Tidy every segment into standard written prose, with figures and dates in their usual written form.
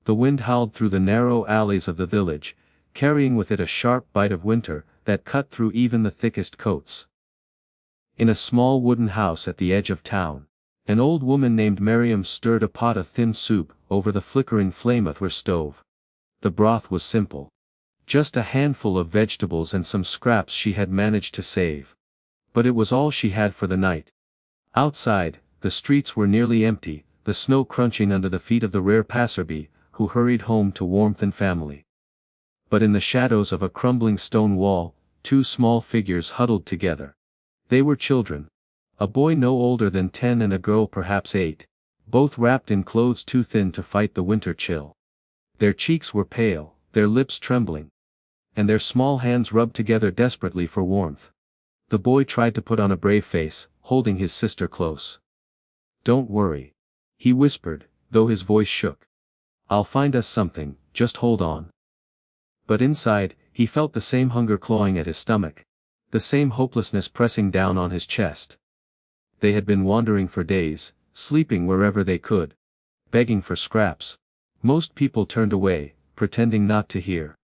The wind howled through the narrow alleys of the village, carrying with it a sharp bite of winter that cut through even the thickest coats. In a small wooden house at the edge of town, an old woman named Miriam stirred a pot of thin soup over the flickering flame of her stove. The broth was simple. Just a handful of vegetables and some scraps she had managed to save. But it was all she had for the night. Outside, the streets were nearly empty, the snow crunching under the feet of the rare passerby, who hurried home to warmth and family. But in the shadows of a crumbling stone wall, two small figures huddled together. They were children. A boy no older than 10 and a girl perhaps 8, both wrapped in clothes too thin to fight the winter chill. Their cheeks were pale, their lips trembling, and their small hands rubbed together desperately for warmth. The boy tried to put on a brave face, holding his sister close. "Don't worry," he whispered, though his voice shook. "I'll find us something, just hold on." But inside, he felt the same hunger clawing at his stomach, the same hopelessness pressing down on his chest. They had been wandering for days, sleeping wherever they could, begging for scraps. Most people turned away, pretending not to hear.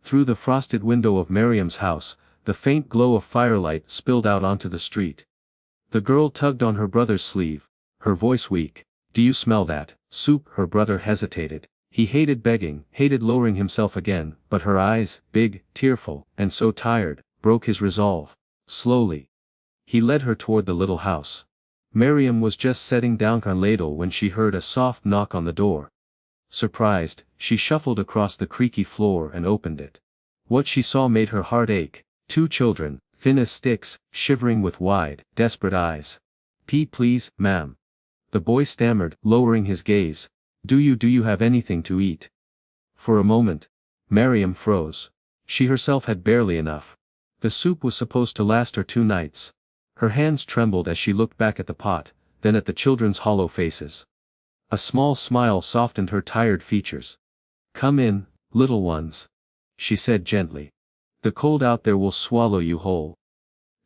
Through the frosted window of Miriam's house, the faint glow of firelight spilled out onto the street. The girl tugged on her brother's sleeve, her voice weak. "Do you smell that soup?" Her brother hesitated. He hated begging, hated lowering himself again, but her eyes, big, tearful, and so tired, broke his resolve. Slowly, he led her toward the little house. Miriam was just setting down her ladle when she heard a soft knock on the door. Surprised, she shuffled across the creaky floor and opened it. What she saw made her heart ache. 2 children, thin as sticks, shivering with wide, desperate eyes. Please, ma'am." The boy stammered, lowering his gaze. Do you have anything to eat?" For a moment, Miriam froze. She herself had barely enough. The soup was supposed to last her 2 nights. Her hands trembled as she looked back at the pot, then at the children's hollow faces. A small smile softened her tired features. "Come in, little ones," she said gently. "The cold out there will swallow you whole."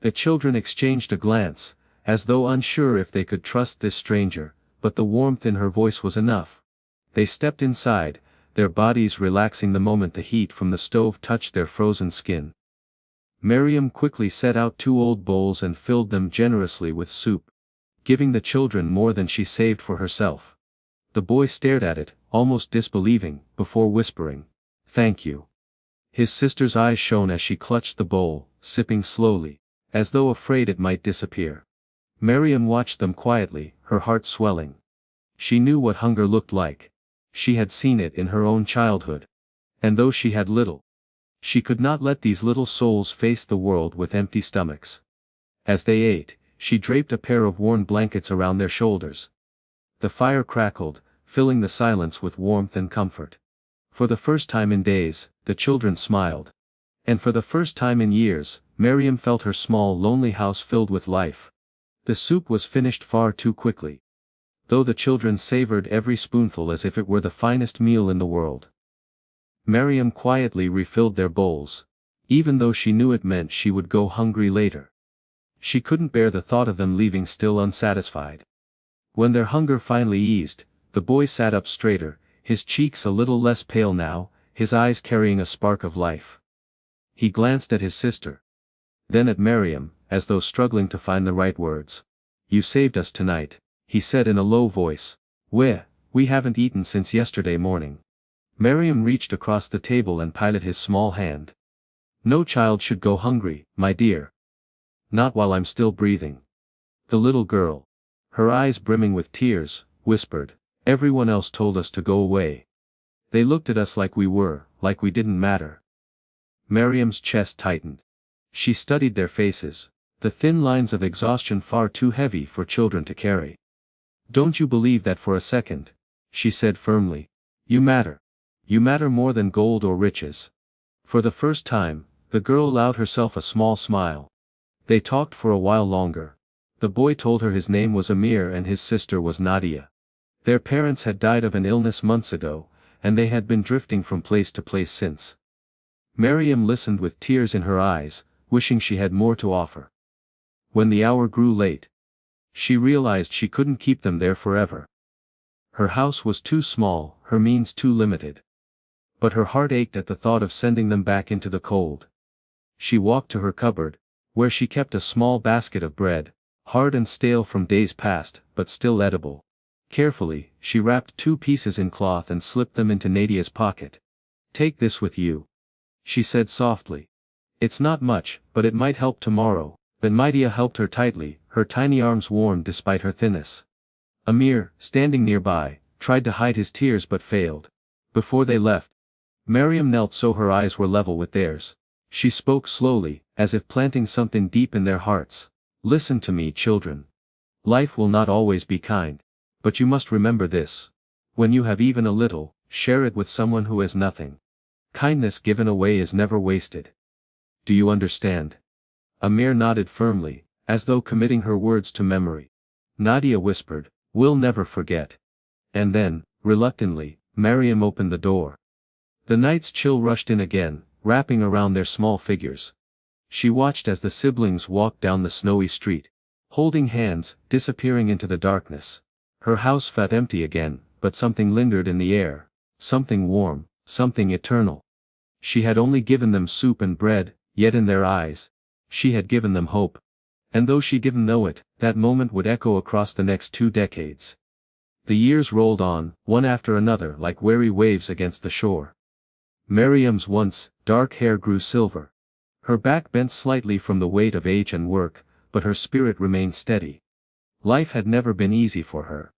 The children exchanged a glance, as though unsure if they could trust this stranger, but the warmth in her voice was enough. They stepped inside, their bodies relaxing the moment the heat from the stove touched their frozen skin. Miriam quickly set out 2 old bowls and filled them generously with soup, giving the children more than she saved for herself. The boy stared at it, almost disbelieving, before whispering, "Thank you." His sister's eyes shone as she clutched the bowl, sipping slowly, as though afraid it might disappear. Miriam watched them quietly, her heart swelling. She knew what hunger looked like. She had seen it in her own childhood. And though she had little, she could not let these little souls face the world with empty stomachs. As they ate, she draped a pair of worn blankets around their shoulders. The fire crackled, filling the silence with warmth and comfort. For the first time in days, the children smiled. And for the first time in years, Miriam felt her small lonely house filled with life. The soup was finished far too quickly, though the children savored every spoonful as if it were the finest meal in the world. Miriam quietly refilled their bowls, even though she knew it meant she would go hungry later. She couldn't bear the thought of them leaving still unsatisfied. When their hunger finally eased, the boy sat up straighter, his cheeks a little less pale now, his eyes carrying a spark of life. He glanced at his sister, then at Miriam, as though struggling to find the right words. "You saved us tonight," he said in a low voice. We haven't eaten since yesterday morning." Miriam reached across the table and patted his small hand. "No child should go hungry, my dear. Not while I'm still breathing." The little girl, her eyes brimming with tears, whispered, "Everyone else told us to go away. They looked at us like we didn't matter." Miriam's chest tightened. She studied their faces, the thin lines of exhaustion far too heavy for children to carry. "Don't you believe that for a second," she said firmly. "You matter. You matter more than gold or riches." For the first time, the girl allowed herself a small smile. They talked for a while longer. The boy told her his name was Amir and his sister was Nadia. Their parents had died of an illness months ago, and they had been drifting from place to place since. Miriam listened with tears in her eyes, wishing she had more to offer. When the hour grew late, she realized she couldn't keep them there forever. Her house was too small, her means too limited. But her heart ached at the thought of sending them back into the cold. She walked to her cupboard, where she kept a small basket of bread, hard and stale from days past, but still edible. Carefully, she wrapped 2 pieces in cloth and slipped them into Nadia's pocket. "Take this with you," she said softly. "It's not much, but it might help tomorrow." And Nadia helped her tightly, her tiny arms warm despite her thinness. Amir, standing nearby, tried to hide his tears but failed. Before they left, Miriam knelt so her eyes were level with theirs. She spoke slowly, as if planting something deep in their hearts. "Listen to me, children. Life will not always be kind. But you must remember this. When you have even a little, share it with someone who has nothing. Kindness given away is never wasted. Do you understand?" Amir nodded firmly, as though committing her words to memory. Nadia whispered, "We'll never forget." And then, reluctantly, Miriam opened the door. The night's chill rushed in again, wrapping around their small figures. She watched as the siblings walked down the snowy street, holding hands, disappearing into the darkness. Her house felt empty again, but something lingered in the air. Something warm, something eternal. She had only given them soup and bread, yet in their eyes, she had given them hope. And though she didn't know it, that moment would echo across the next 2 decades. The years rolled on, one after another like weary waves against the shore. Miriam's once dark hair grew silver. Her back bent slightly from the weight of age and work, but her spirit remained steady. Life had never been easy for her.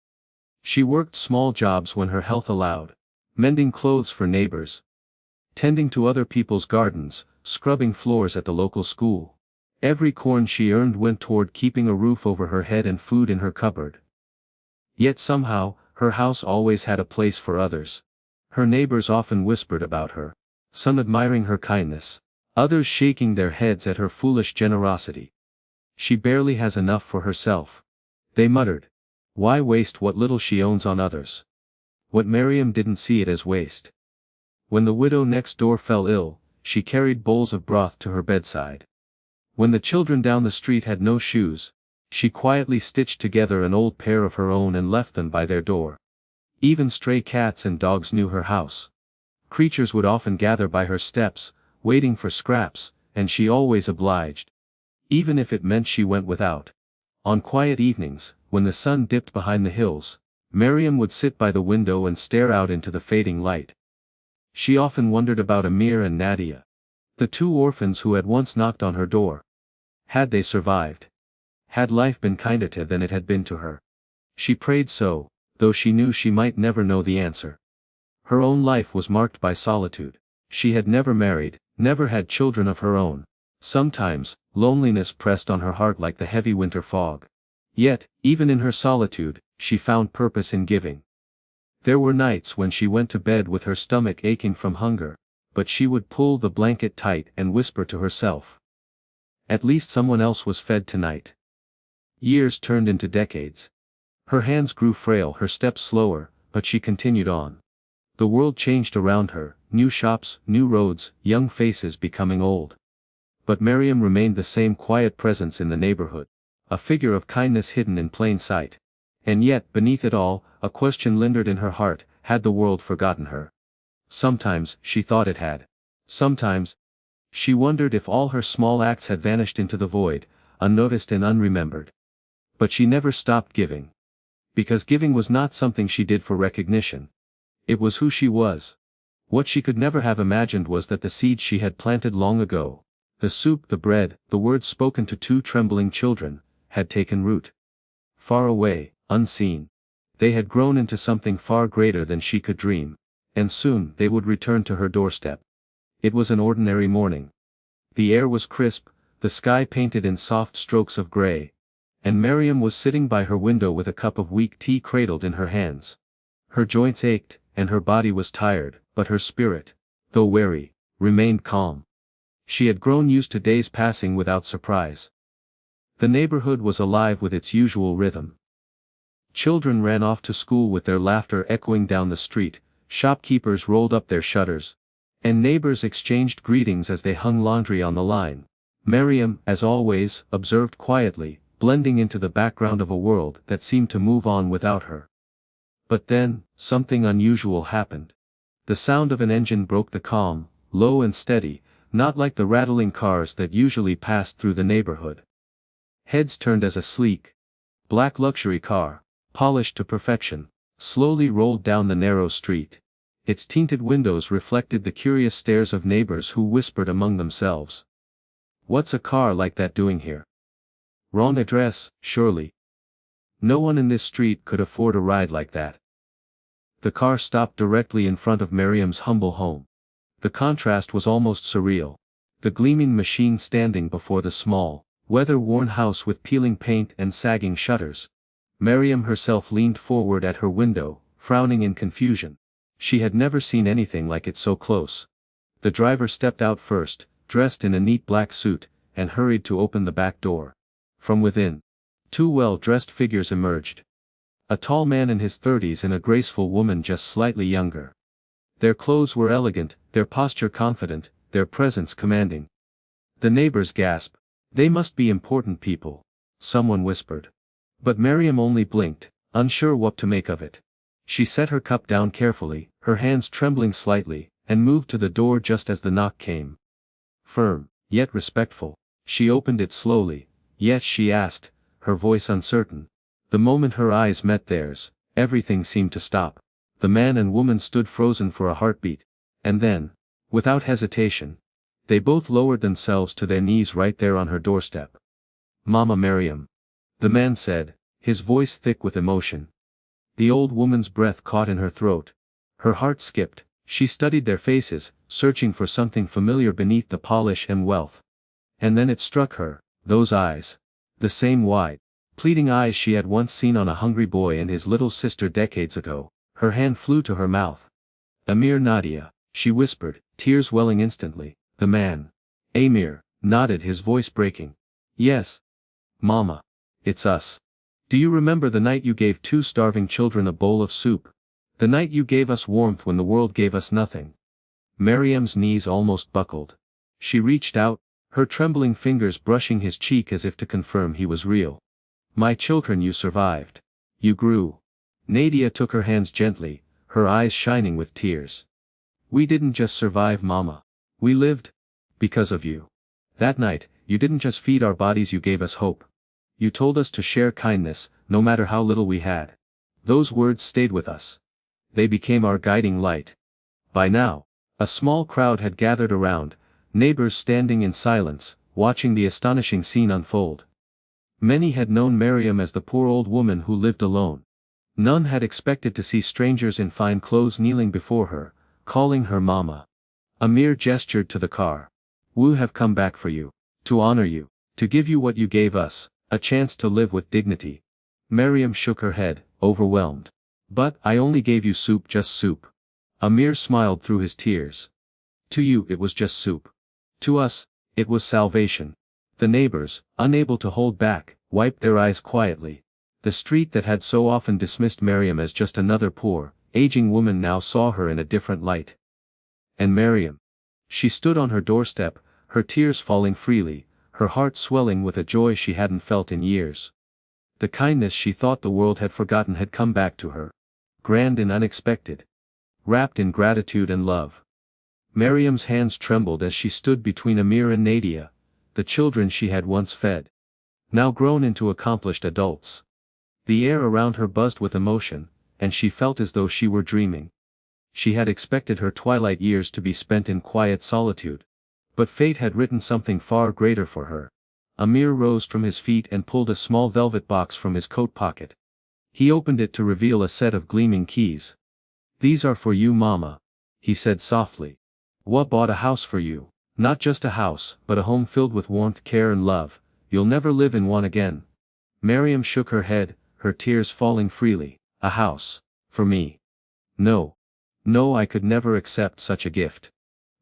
She worked small jobs when her health allowed, mending clothes for neighbors, tending to other people's gardens, scrubbing floors at the local school. Every coin she earned went toward keeping a roof over her head and food in her cupboard. Yet somehow, her house always had a place for others. Her neighbors often whispered about her, some admiring her kindness, others shaking their heads at her foolish generosity. "She barely has enough for herself," they muttered. Why waste what little she owns on others? What Miriam didn't see it as waste. When the widow next door fell ill, she carried bowls of broth to her bedside. When the children down the street had no shoes, she quietly stitched together an old pair of her own and left them by their door. Even stray cats and dogs knew her house. Creatures would often gather by her steps, waiting for scraps, and she always obliged. Even if it meant she went without. On quiet evenings, when the sun dipped behind the hills, Miriam would sit by the window and stare out into the fading light. She often wondered about Amir and Nadia, the 2 orphans who had once knocked on her door. Had they survived? Had life been kinder to them than it had been to her? She prayed so, though she knew she might never know the answer. Her own life was marked by solitude. She had never married, never had children of her own. Sometimes, loneliness pressed on her heart like the heavy winter fog. Yet, even in her solitude, she found purpose in giving. There were nights when she went to bed with her stomach aching from hunger, but she would pull the blanket tight and whisper to herself, "At least someone else was fed tonight." Years turned into decades. Her hands grew frail, her steps slower, but she continued on. The world changed around her, new shops, new roads, young faces becoming old. But Miriam remained the same quiet presence in the neighborhood, a figure of kindness hidden in plain sight. And yet, beneath it all, a question lingered in her heart: had the world forgotten her? Sometimes, she thought it had. Sometimes, she wondered if all her small acts had vanished into the void, unnoticed and unremembered. But she never stopped giving. Because giving was not something she did for recognition. It was who she was. What she could never have imagined was that the seeds she had planted long ago, the soup, the bread, the words spoken to 2 trembling children, had taken root. Far away, unseen. They had grown into something far greater than she could dream. And soon they would return to her doorstep. It was an ordinary morning. The air was crisp, the sky painted in soft strokes of gray. And Miriam was sitting by her window with a cup of weak tea cradled in her hands. Her joints ached, and her body was tired, but her spirit, though weary, remained calm. She had grown used to days passing without surprise. The neighborhood was alive with its usual rhythm. Children ran off to school with their laughter echoing down the street, shopkeepers rolled up their shutters, and neighbors exchanged greetings as they hung laundry on the line. Miriam, as always, observed quietly, blending into the background of a world that seemed to move on without her. But then, something unusual happened. The sound of an engine broke the calm, low and steady, not like the rattling cars that usually passed through the neighborhood. Heads turned as a sleek, black luxury car, polished to perfection, slowly rolled down the narrow street. Its tinted windows reflected the curious stares of neighbors who whispered among themselves. "What's a car like that doing here? Wrong address, surely. No one in this street could afford a ride like that." The car stopped directly in front of Miriam's humble home. The contrast was almost surreal. The gleaming machine standing before the small, weather-worn house with peeling paint and sagging shutters. Miriam herself leaned forward at her window, frowning in confusion. She had never seen anything like it so close. The driver stepped out first, dressed in a neat black suit, and hurried to open the back door. From within, two well-dressed figures emerged. A tall man in his 30s and a graceful woman just slightly younger. Their clothes were elegant, their posture confident, their presence commanding. The neighbors gasped. "They must be important people," someone whispered. But Miriam only blinked, unsure what to make of it. She set her cup down carefully, her hands trembling slightly, and moved to the door just as the knock came. Firm, yet respectful, she opened it slowly. "Yes," she asked, her voice uncertain. The moment her eyes met theirs, everything seemed to stop. The man and woman stood frozen for a heartbeat. And then, without hesitation, they both lowered themselves to their knees right there on her doorstep. "Mama Miriam," the man said, his voice thick with emotion. The old woman's breath caught in her throat. Her heart skipped. She studied their faces, searching for something familiar beneath the polish and wealth. And then it struck her, those eyes. The same wide, pleading eyes she had once seen on a hungry boy and his little sister decades ago. Her hand flew to her mouth. "Amir, Nadia," she whispered, tears welling instantly. The man, Amir, nodded, his voice breaking. "Yes. Mama. It's us. Do you remember the night you gave two starving children a bowl of soup? The night you gave us warmth when the world gave us nothing?" Miriam's knees almost buckled. She reached out, her trembling fingers brushing his cheek as if to confirm he was real. "My children, you survived. You grew." Nadia took her hands gently, her eyes shining with tears. "We didn't just survive, Mama. We lived. Because of you. That night, you didn't just feed our bodies, you gave us hope. You told us to share kindness, no matter how little we had. Those words stayed with us. They became our guiding light." By now, a small crowd had gathered around, neighbors standing in silence, watching the astonishing scene unfold. Many had known Miriam as the poor old woman who lived alone. None had expected to see strangers in fine clothes kneeling before her, calling her Mama. Amir gestured to the car. "We have come back for you. To honor you. To give you what you gave us, a chance to live with dignity." Miriam shook her head, overwhelmed. "But I only gave you soup, just soup." Amir smiled through his tears. "To you it was just soup. To us, it was salvation." The neighbors, unable to hold back, wiped their eyes quietly. The street that had so often dismissed Miriam as just another poor, aging woman now saw her in a different light. And Miriam. She stood on her doorstep, her tears falling freely, her heart swelling with a joy she hadn't felt in years. The kindness she thought the world had forgotten had come back to her. Grand and unexpected. Wrapped in gratitude and love. Miriam's hands trembled as she stood between Amir and Nadia, the children she had once fed. Now grown into accomplished adults. The air around her buzzed with emotion, and she felt as though she were dreaming. She had expected her twilight years to be spent in quiet solitude. But fate had written something far greater for her. Amir rose from his feet and pulled a small velvet box from his coat pocket. He opened it to reveal a set of gleaming keys. "These are for you, Mama," he said softly. "Wa bought a house for you. Not just a house, but a home filled with warmth, care and love. You'll never live in one again." Miriam shook her head, her tears falling freely. "A house. For me. No. No, I could never accept such a gift."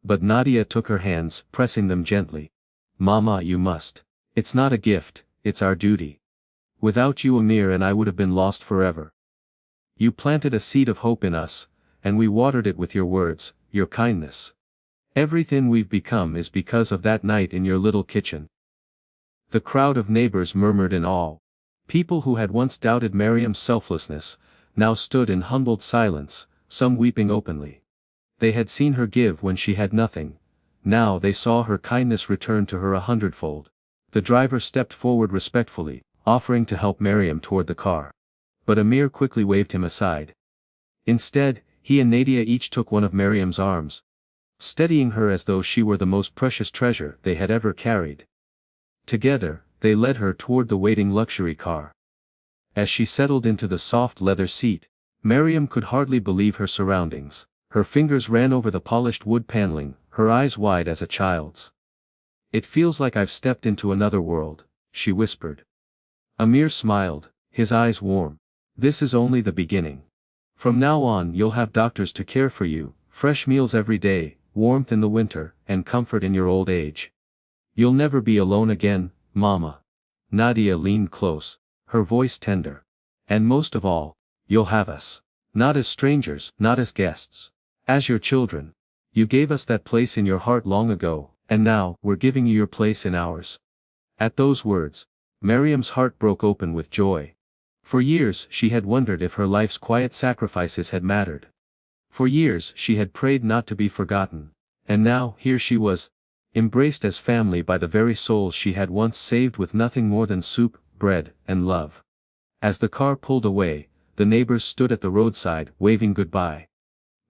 But Nadia took her hands, pressing them gently. "Mama, you must. It's not a gift, it's our duty. Without you, Amir and I would have been lost forever. You planted a seed of hope in us, and we watered it with your words, your kindness. Everything we've become is because of that night in your little kitchen." The crowd of neighbors murmured in awe. People who had once doubted Miriam's selflessness, now stood in humbled silence, some weeping openly. They had seen her give when she had nothing. Now they saw her kindness return to her 100-fold. The driver stepped forward respectfully, offering to help Miriam toward the car. But Amir quickly waved him aside. Instead, he and Nadia each took one of Miriam's arms, steadying her as though she were the most precious treasure they had ever carried. Together, they led her toward the waiting luxury car. As she settled into the soft leather seat, Miriam could hardly believe her surroundings. Her fingers ran over the polished wood paneling, her eyes wide as a child's. "It feels like I've stepped into another world," she whispered. Amir smiled, his eyes warm. "This is only the beginning. From now on you'll have doctors to care for you, fresh meals every day, warmth in the winter, and comfort in your old age. You'll never be alone again, Mama." Nadia leaned close, her voice tender. "And most of all, you'll have us. Not as strangers, not as guests. As your children. You gave us that place in your heart long ago, and now we're giving you your place in ours." At those words, Miriam's heart broke open with joy. For years she had wondered if her life's quiet sacrifices had mattered. For years she had prayed not to be forgotten. And now here she was, embraced as family by the very souls she had once saved with nothing more than soup, bread, and love. As the car pulled away, the neighbors stood at the roadside waving goodbye.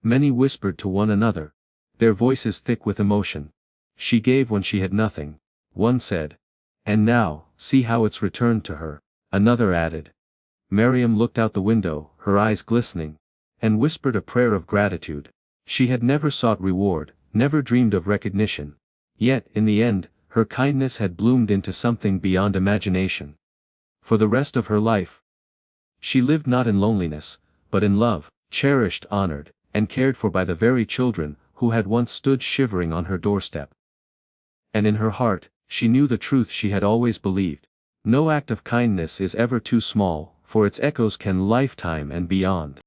Many whispered to one another, their voices thick with emotion. "She gave when she had nothing," one said. "And now, see how it's returned to her," another added. Miriam looked out the window, her eyes glistening, and whispered a prayer of gratitude. She had never sought reward, never dreamed of recognition. Yet, in the end, her kindness had bloomed into something beyond imagination. For the rest of her life, she lived not in loneliness, but in love, cherished, honored, and cared for by the very children who had once stood shivering on her doorstep. And in her heart, she knew the truth she had always believed. No act of kindness is ever too small, for its echoes can lifetime and beyond.